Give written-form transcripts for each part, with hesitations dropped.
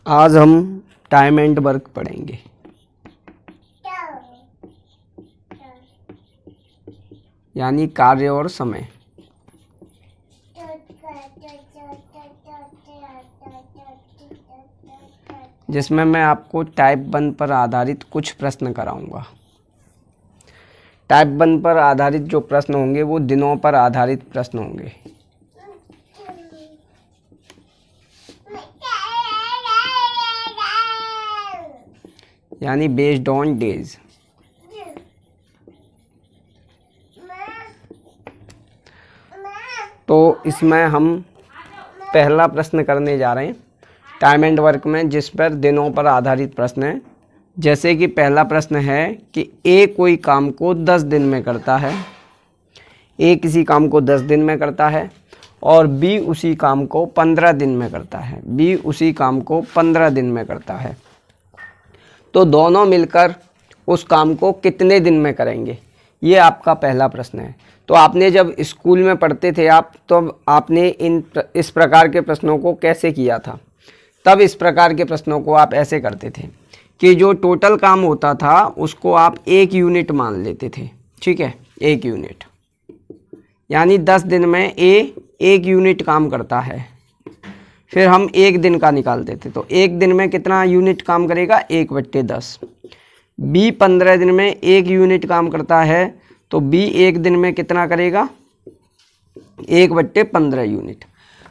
आज हम time and work पढ़ेंगे। यानी कार्य और समय। जिसमें मैं आपको टाइप 1 पर आधारित कुछ प्रश्न कराऊंगा। टाइप 1 पर आधारित जो प्रश्न होंगे वो दिनों पर आधारित प्रश्न होंगे। यानी बेस्ड ऑन डेज। तो इसमें हम पहला प्रश्न करने जा रहे हैं टाइम एंड वर्क में, जिस पर दिनों पर आधारित प्रश्न है। जैसे कि पहला प्रश्न है कि ए कोई काम को 10 दिन में करता है। ए किसी काम को 10 दिन में करता है और बी उसी काम को 15 दिन में करता है। बी उसी काम को 15 दिन में करता है। तो दोनों मिलकर उस काम को कितने दिन में करेंगे, ये आपका पहला प्रश्न है। तो आपने जब स्कूल में पढ़ते थे आप, तो आपने इस प्रकार के प्रश्नों को कैसे किया था? तब इस प्रकार के प्रश्नों को आप ऐसे करते थे कि जो टोटल काम होता था उसको आप 1 यूनिट मान लेते थे। ठीक है, 1 यूनिट। यानी 10 दिन में ए 1 यूनिट काम करता है। फिर हम 1 दिन का निकालते थे, तो 1 दिन में कितना यूनिट काम करेगा? 1/10। बी 15 दिन में 1 यूनिट काम करता है, तो बी 1 दिन में कितना करेगा? 1/15 यूनिट।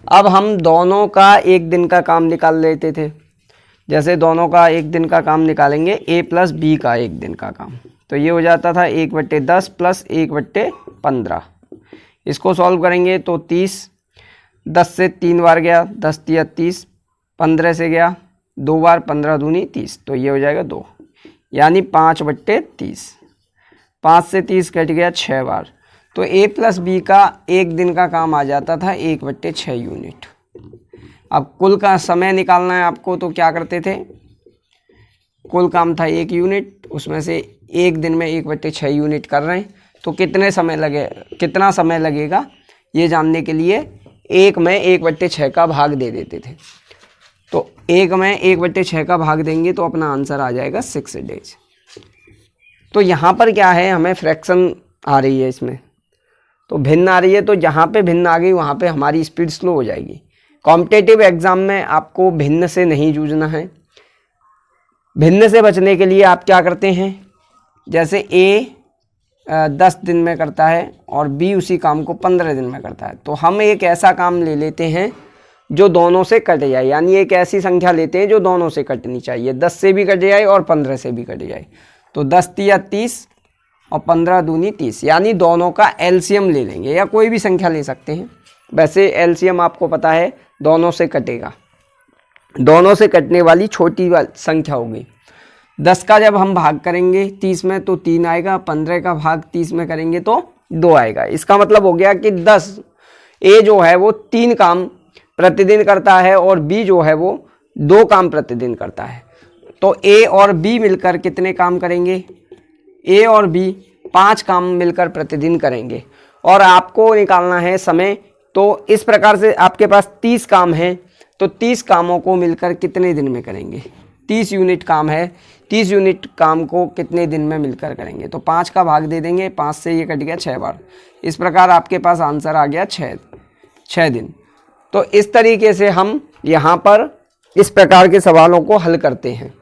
अब हम दोनों का 1 दिन का काम निकाल लेते थे। जैसे दोनों का 1 दिन का काम निकालेंगे, ए प्लस बी का 1 दिन का काम, तो ये हो जाता था 1/10 प्लस 1/15। इसको सॉल्व करेंगे तो 30, 10 से 3 बार गया, 10 तिया 30, 15 से गया 2 बार, 15 दूनी 30, तो ये हो जाएगा 2, यानी 5/30। 5 से 30 कट गया 6 बार, तो ए प्लस बी का 1 दिन का काम आ जाता था 1/6 यूनिट। अब कुल का समय निकालना है आपको, तो क्या करते थे? कुल काम था 1 यूनिट, उसमें से 1 दिन में 1/6 यूनिट कर रहे हैं, तो कितना समय लगेगा ये जानने के लिए 1 में 1/6 का भाग दे देते थे। तो 1 में 1/6 का भाग देंगे तो अपना आंसर आ जाएगा 6 डेज। तो यहाँ पर क्या है, हमें फ्रैक्शन आ रही है इसमें, तो भिन्न आ रही है। तो जहाँ पे भिन्न आ गई वहाँ पे हमारी स्पीड स्लो हो जाएगी। कॉम्पिटिटिव एग्जाम में आपको भिन्न से नहीं जूझना है। भिन्न से बचने के लिए आप क्या करते हैं? जैसे ए 10 दिन में करता है और बी उसी काम को 15 दिन में करता है, तो हम एक ऐसा काम ले लेते हैं जो दोनों से कट जाए। यानी एक ऐसी संख्या लेते हैं जो दोनों से कटनी चाहिए, 10 से भी कट जाए और 15 से भी कट जाए। तो 10 तिया 30 और 15 दूनी 30, यानी दोनों का एलसीएम ले लेंगे, या कोई भी संख्या ले सकते हैं। वैसे एलसीएम आपको पता है दोनों से कटेगा, दोनों से कटने वाली छोटी संख्या होगी। 10 का जब हम भाग करेंगे 30 में तो 3 आएगा, 15 का भाग 30 में करेंगे तो 2 आएगा। इसका मतलब हो गया कि 10 ए जो है वो 3 काम प्रतिदिन करता है और बी जो है वो 2 काम प्रतिदिन करता है। तो ए और बी मिलकर कितने काम करेंगे? ए और बी 5 काम मिलकर प्रतिदिन करेंगे। और आपको निकालना है समय, तो इस प्रकार से आपके पास 30 काम हैं, तो 30 कामों को मिलकर कितने दिन में करेंगे? 30 यूनिट काम है, 30 यूनिट काम को कितने दिन में मिलकर करेंगे? तो 5 का भाग दे देंगे, 5 से ये कट गया 6 बार। इस प्रकार आपके पास आंसर आ गया 6 दिन। तो इस तरीके से हम यहाँ पर इस प्रकार के सवालों को हल करते हैं।